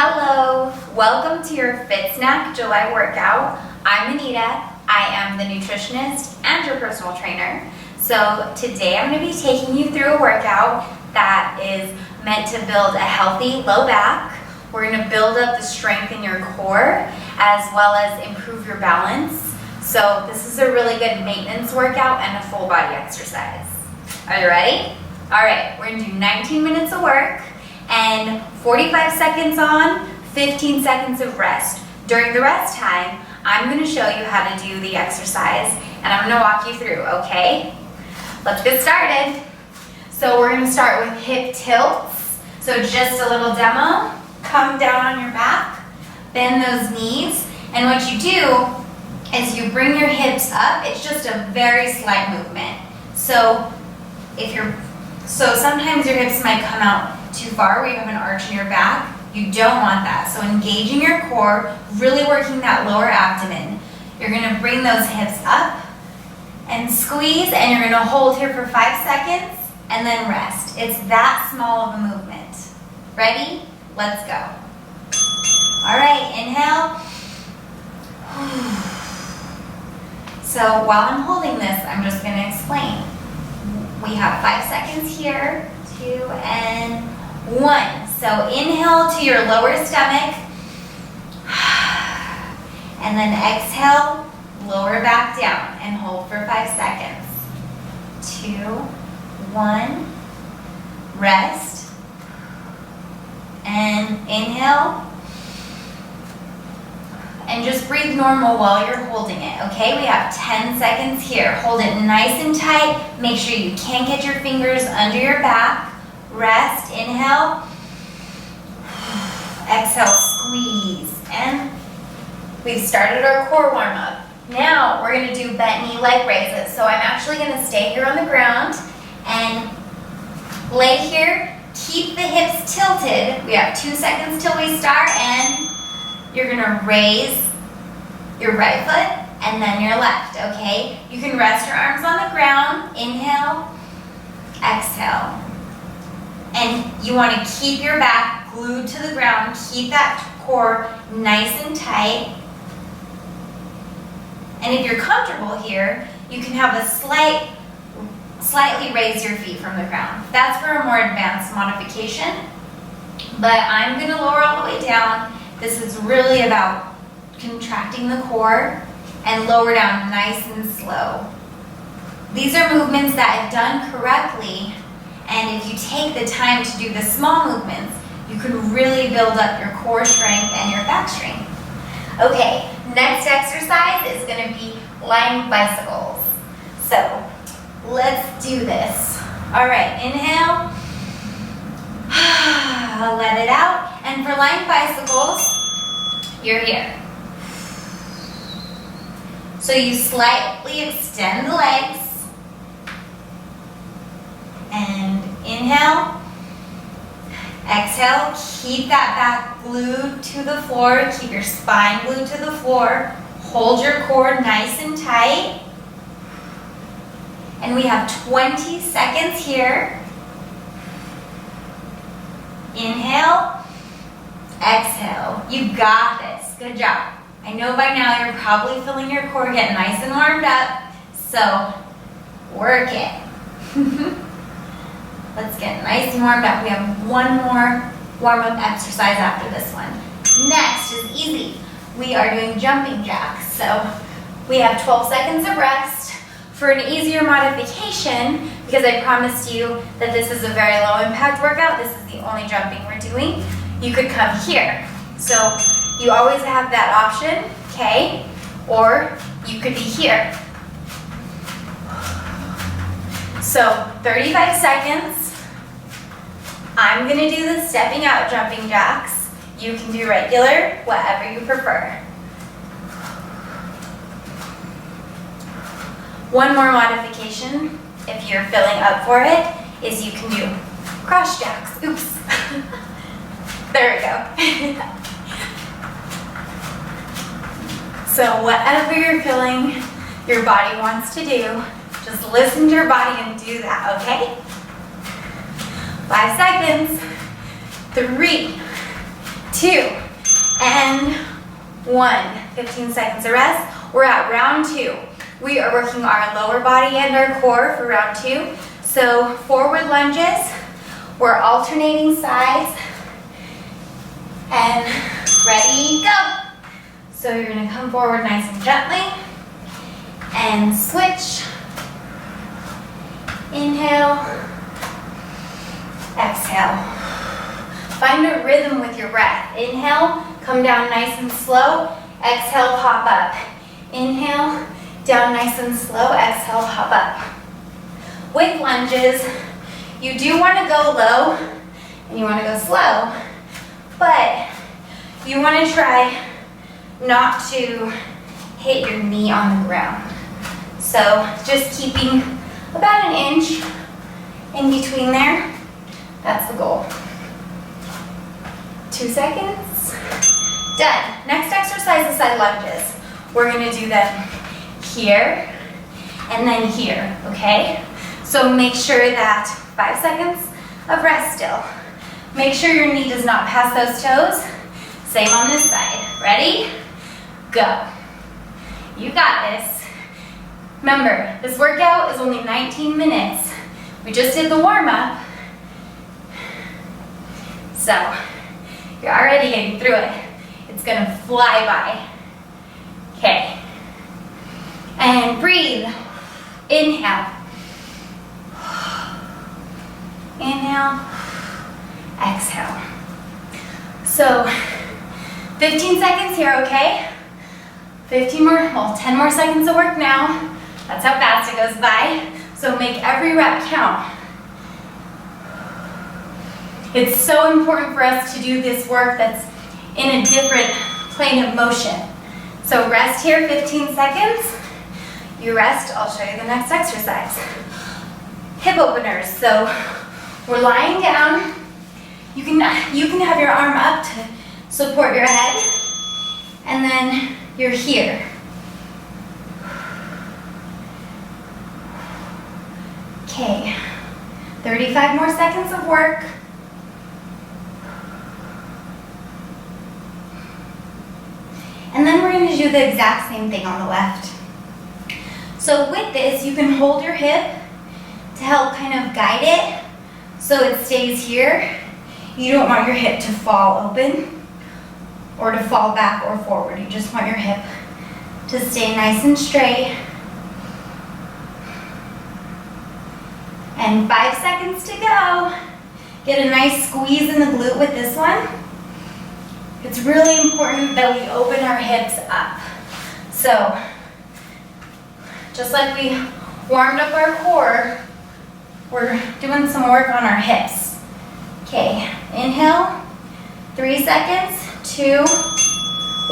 Hello, welcome to your Fit Snack July workout. I'm Anita, I am the nutritionist and your personal trainer. So today I'm going to be taking you through a workout that is meant to build a healthy low back. We're going to build up the strength in your core as well as improve your balance. So this is a really good maintenance workout and a full body exercise. Are you ready? All right, we're going to do 19 minutes of work and 45 seconds on, 15 seconds of rest. During the rest time, I'm going to show you how to do the exercise and I'm going to walk you through, okay? Let's get started. So we're going to start with hip tilts. So just a little demo. Come down on your back, bend those knees, and what you do is you bring your hips up. It's just a very slight movement. So sometimes your hips might come out too far where you have an arch in your back. You don't want that. So engaging your core, really working that lower abdomen. You're going to bring those hips up and squeeze, and you're going to hold here for 5 seconds and then rest. It's that small of a movement. Ready? Let's go. All right, inhale. So while I'm holding this, I'm just going to explain. We have 5 seconds here, 2 and 1. So inhale to your lower stomach, and then exhale, lower back down, and hold for 5 seconds. 2, 1, rest, and inhale, and just breathe normal while you're holding it, okay? We have 10 seconds here. Hold it nice and tight. Make sure you can't get your fingers under your back. Rest, inhale, exhale, squeeze, and we've started our core warm-up. Now we're going to do bent knee leg raises. So I'm actually going to stay here on the ground and lay here. Keep the hips tilted. We have 2 seconds till we start, and you're going to raise your right foot and then your left, okay? You can rest your arms on the ground. Inhale, exhale. And you want to keep your back glued to the ground. Keep that core nice and tight. And if you're comfortable here, you can have a slightly raise your feet from the ground. That's for a more advanced modification. But I'm going to lower all the way down. This is really about contracting the core and lower down nice and slow. These are movements that, if done correctly, and if you take the time to do the small movements, you can really build up your core strength and your back strength. Okay, next exercise is going to be lying bicycles. So let's do this. All right, inhale, let it out. And for lying bicycles, you're here. So you slightly extend the legs. And inhale, exhale, keep that back glued to the floor, keep your spine glued to the floor, hold your core nice and tight. And we have 20 seconds here. Inhale, exhale. You got this, good job. I know by now you're probably feeling your core get nice and warmed up, so work it. Let's get nice and warmed up. We have one more warm-up exercise after this one. Next is easy. We are doing jumping jacks. So we have 12 seconds of rest. For an easier modification, because I promised you that this is a very low impact workout, this is the only jumping we're doing, you could come here. So you always have that option, okay? Or you could be here. So 35 seconds. I'm going to do the stepping out jumping jacks. You can do regular, whatever you prefer. One more modification, if you're filling up for it, is you can do cross jacks. Oops. There we go. So whatever you're feeling your body wants to do, just listen to your body and do that, okay? 5 seconds. 3, 2, and 1. 15 seconds of rest. We're at round 2. We are working our lower body and our core for round 2. So forward lunges, we're alternating sides, and ready, go. So you're gonna come forward nice and gently, and switch. Inhale, exhale. Find a rhythm with your breath. Inhale, come down nice and slow. Exhale, pop up. Inhale, down nice and slow. Exhale, pop up. With lunges, you do want to go low and you want to go slow, but you want to try not to hit your knee on the ground. So just keeping about an inch in between there. That's the goal. 2 seconds. Done. Next exercise is side lunges. We're going to do them here and then here, okay? So make sure that 5 seconds of rest still. Make sure your knee does not pass those toes. Same on this side. Ready? Go. You got this. Remember, this workout is only 19 minutes. We just did the warm-up. So, you're already getting through it. It's gonna fly by. Okay. And breathe. Inhale. Inhale. Exhale. So, 15 seconds here, okay? 10 more seconds of work now. That's how fast it goes by. So make every rep count. It's so important for us to do this work that's in a different plane of motion. So rest here 15 seconds. You rest, I'll show you the next exercise. Hip openers. So we're lying down. You can have your arm up to support your head. And then you're here. Okay, 35 more seconds of work. And then we're going to do the exact same thing on the left. So with this, you can hold your hip to help kind of guide it so it stays here. You don't want your hip to fall open or to fall back or forward. You just want your hip to stay nice and straight. And 5 seconds to go. Get a nice squeeze in the glute with this one. It's really important that we open our hips up. So, just like we warmed up our core, we're doing some work on our hips. Okay, inhale, 3 seconds, 2,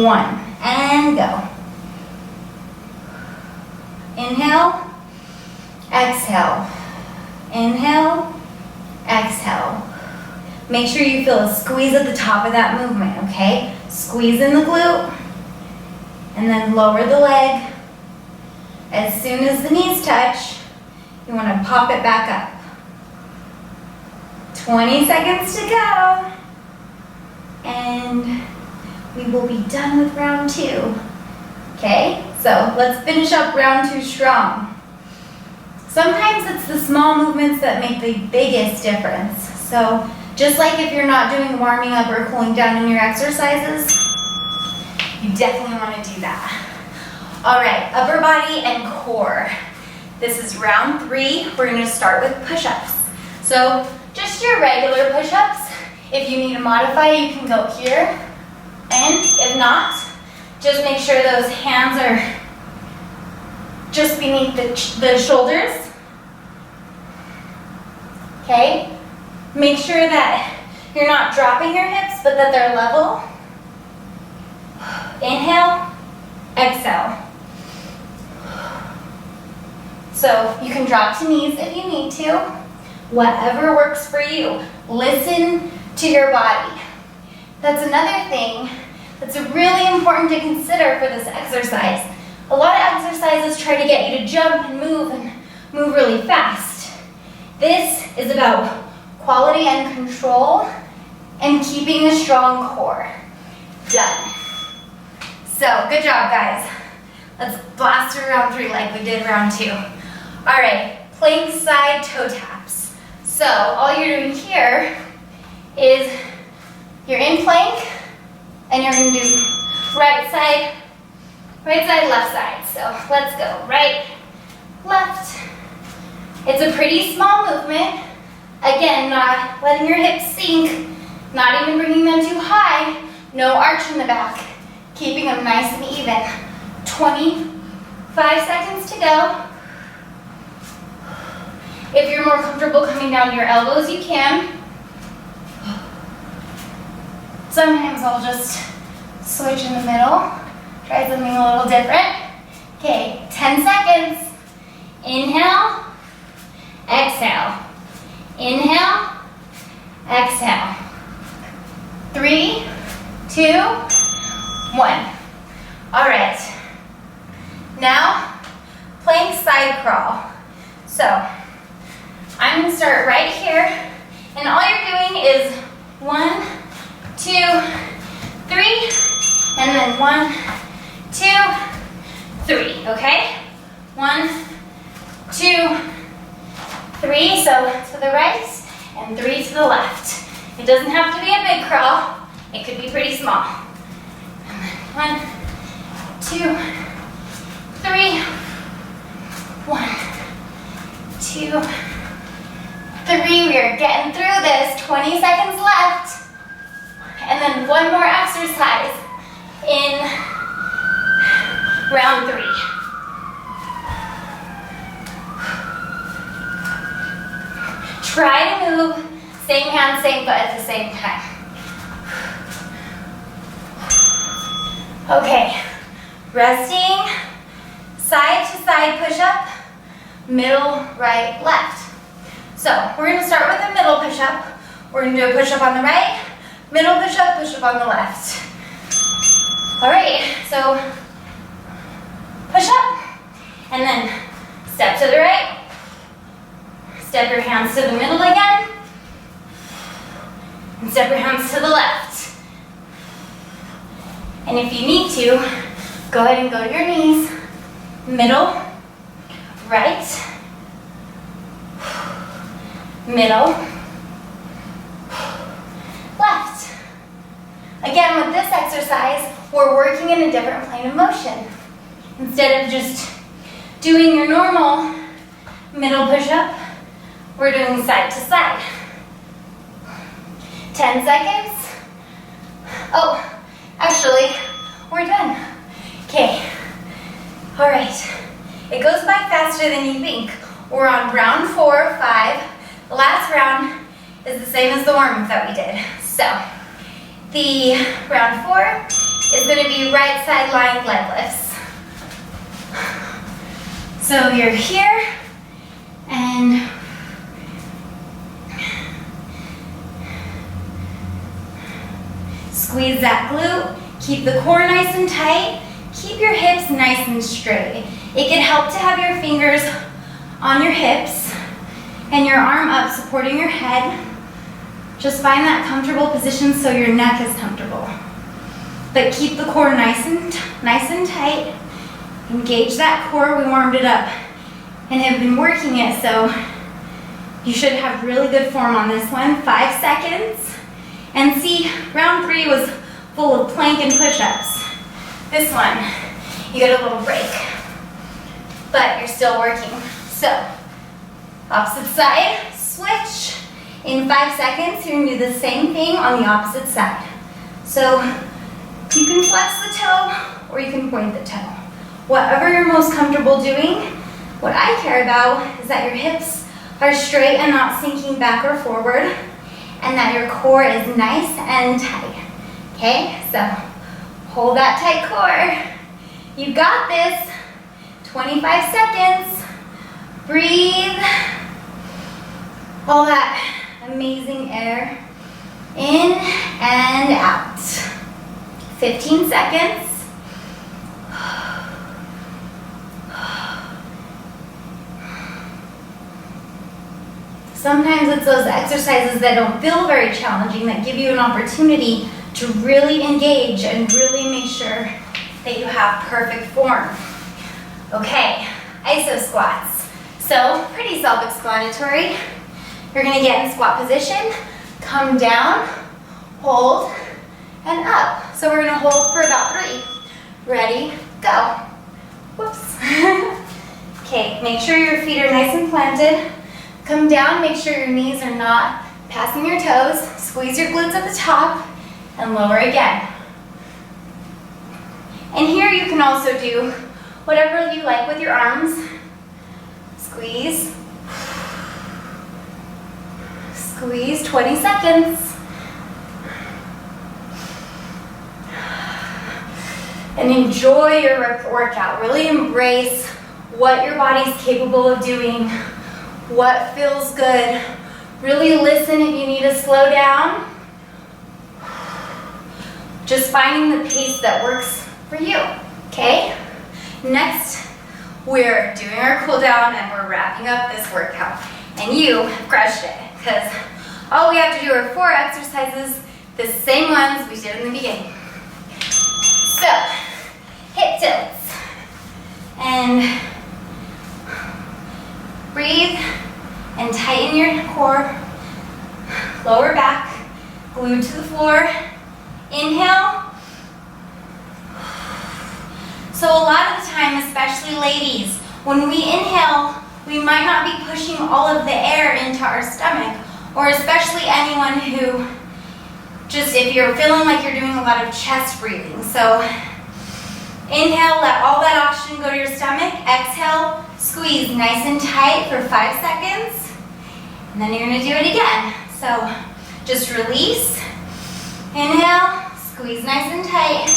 1, and go. Inhale, exhale. Inhale, exhale. Make sure you feel a squeeze at the top of that movement, okay? Squeeze in the glute, and then lower the leg. As soon as the knees touch, you want to pop it back up. 20 seconds to go. And we will be done with round 2. Okay, so let's finish up round 2 strong. Sometimes it's the small movements that make the biggest difference. So just like if you're not doing warming up or cooling down in your exercises, you definitely want to do that. All right, upper body and core. This is round 3. We're going to start with push-ups. So just your regular push-ups. If you need to modify, you can go here. And if not, just make sure those hands are just beneath the shoulders. Okay? Make sure that you're not dropping your hips, but that they're level. Inhale, exhale. So you can drop to knees if you need to. Whatever works for you. Listen to your body. That's another thing that's really important to consider for this exercise. A lot of exercises try to get you to jump and move really fast. This is about quality and control and keeping a strong core. Done. So, good job, guys. Let's blast through round 3 like we did round 2. All right, plank side toe taps. So, all you're doing here is you're in plank, and you're gonna do right side, left side. So, let's go. Right, left. It's a pretty small movement. Again, not letting your hips sink, not even bringing them too high. No arch in the back. Keeping them nice and even. 25 seconds to go. If you're more comfortable coming down to your elbows, you can. Sometimes I'll just switch in the middle. Try something a little different. Okay, 10 seconds. Inhale, exhale. Inhale, exhale. 3, 2, 1. All right. Now, plank side crawl. So, I'm going to start right here, and all you're doing is 1, 2, 3, and then 1, 2, 3, okay? 1, 2, 3, so to the right, and 3 to the left. It doesn't have to be a big crawl. It could be pretty small. And then 1, 2, 3, 1, 2, 3. We are getting through this. 20 seconds left. And then one more exercise in round 3. Try to move same hand, same foot at the same time. Okay, resting, side to side push-up, middle, right, left. So we're going to start with a middle push-up. We're going to do a push-up on the right, middle push-up, push-up on the left. All right, so push-up, and then step to the right, step your hands to the middle again, and step your hands to the left. And if you need to, go ahead and go to your knees. Middle, right, middle, left. Again, with this exercise, we're working in a different plane of motion. Instead of just doing your normal middle push-up, we're doing side to side. 10 seconds. Oh, actually, we're done. Okay. All right. It goes by faster than you think. We're on round 4, 5. The last round is the same as the warm-up that we did. So, the round 4 is going to be right side lying leg lifts. So you're here, and squeeze that glute, keep the core nice and tight, keep your hips nice and straight. It can help to have your fingers on your hips and your arm up supporting your head. Just find that comfortable position so your neck is comfortable. But keep the core nice and tight. Engage that core. We warmed it up and have been working it, so you should have really good form on this one. 5 seconds. And see, round 3 was full of plank and push-ups. This one, you get a little break, but you're still working. So, opposite side, switch. In 5 seconds, you're gonna do the same thing on the opposite side. So, you can flex the toe or you can point the toe. Whatever you're most comfortable doing, what I care about is that your hips are straight and not sinking back or forward, and that your core is nice and tight. Okay, so hold that tight core. You got this. 25 seconds. Breathe all that amazing air in and out. 15 seconds. Sometimes it's those exercises that don't feel very challenging that give you an opportunity to really engage and really make sure that you have perfect form. Okay, iso squats. So pretty self-explanatory. You're gonna get in squat position, come down, hold, and up. So we're gonna hold for about 3. Ready, go. Whoops. Okay, make sure your feet are nice and planted. Come down, make sure your knees are not passing your toes. Squeeze your glutes at the top and lower again. And here you can also do whatever you like with your arms. Squeeze. Squeeze, 20 seconds. And enjoy your workout. Really embrace what your body's capable of doing, what feels good. Really listen if you need to slow down. Just finding the pace that works for you, okay? Next, we're doing our cool down and we're wrapping up this workout. And you crushed it, because all we have to do are 4 exercises, the same ones we did in the beginning. So, hip tilts. And breathe and tighten your core. Lower back, glued to the floor. Inhale. So a lot of the time, especially ladies, when we inhale, we might not be pushing all of the air into our stomach, or especially anyone who if you're feeling like you're doing a lot of chest breathing. So inhale, let all that oxygen go to your stomach. Exhale, squeeze nice and tight for 5 seconds. And then you're gonna do it again. So just release. Inhale, squeeze nice and tight.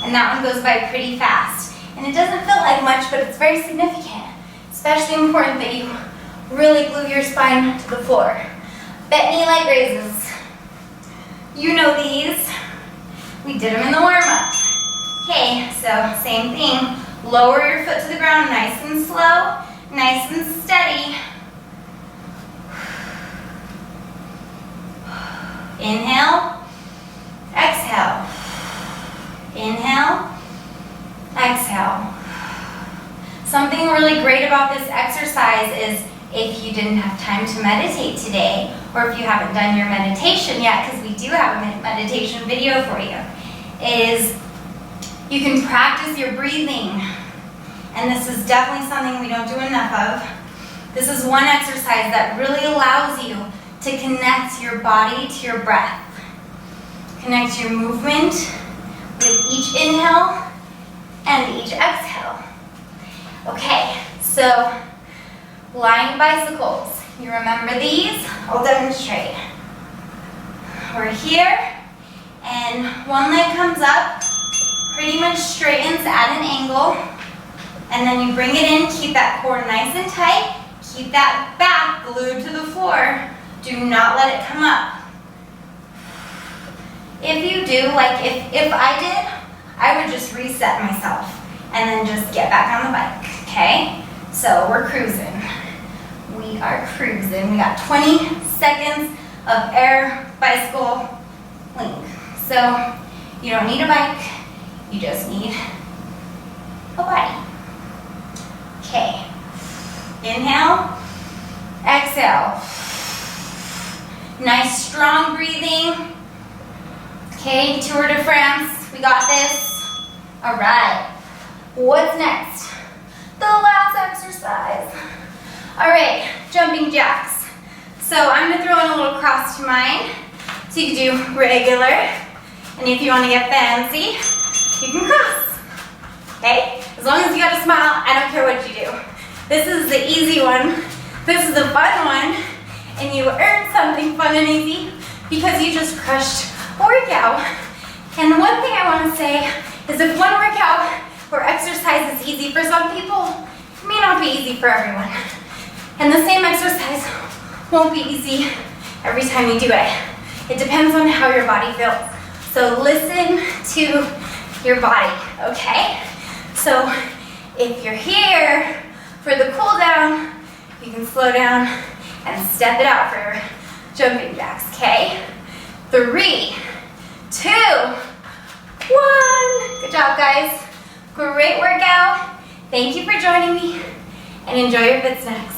And that one goes by pretty fast. And it doesn't feel like much, but it's very significant. Especially important that you really glue your spine to the floor. Bent knee leg raises. You know these. We did them in the warm-up. Okay, so same thing. Lower your foot to the ground, nice and slow, nice and steady. Inhale, exhale. Inhale, exhale. Something really great about this exercise is if you didn't have time to meditate today, or if you haven't done your meditation yet, because we do have a meditation video for you, is you can practice your breathing. And this is definitely something we don't do enough of. This is one exercise that really allows you to connect your body to your breath. Connect your movement with each inhale and each exhale. Okay, so lying bicycles. You remember these? I'll demonstrate. We're here, and one leg comes up, pretty much straightens at an angle, and then you bring it in, keep that core nice and tight, keep that back glued to the floor. Do not let it come up. If you do, like if I did, I would just reset myself and then just get back on the bike, okay? So we're cruising. We are cruising. We got 20 seconds of air bicycle link. So you don't need a bike, you just need a body. Okay, inhale, exhale. Nice strong breathing. Okay, Tour de France, we got this. All right, what's next? The last exercise. All right, jumping jacks. So I'm gonna throw in a little cross to mine. So you can do regular, and if you wanna get fancy, you can cross, okay? As long as you got a smile, I don't care what you do. This is the easy one. This is the fun one, and you earned something fun and easy because you just crushed a workout. And one thing I wanna say is if one workout or exercise is easy for some people, it may not be easy for everyone. And the same exercise won't be easy every time you do it. It depends on how your body feels. So listen to your body, okay? So if you're here for the cool down, you can slow down and step it out for your jumping jacks, okay? 3, 2, 1. Good job, guys. Great workout. Thank you for joining me, and enjoy your fit snacks.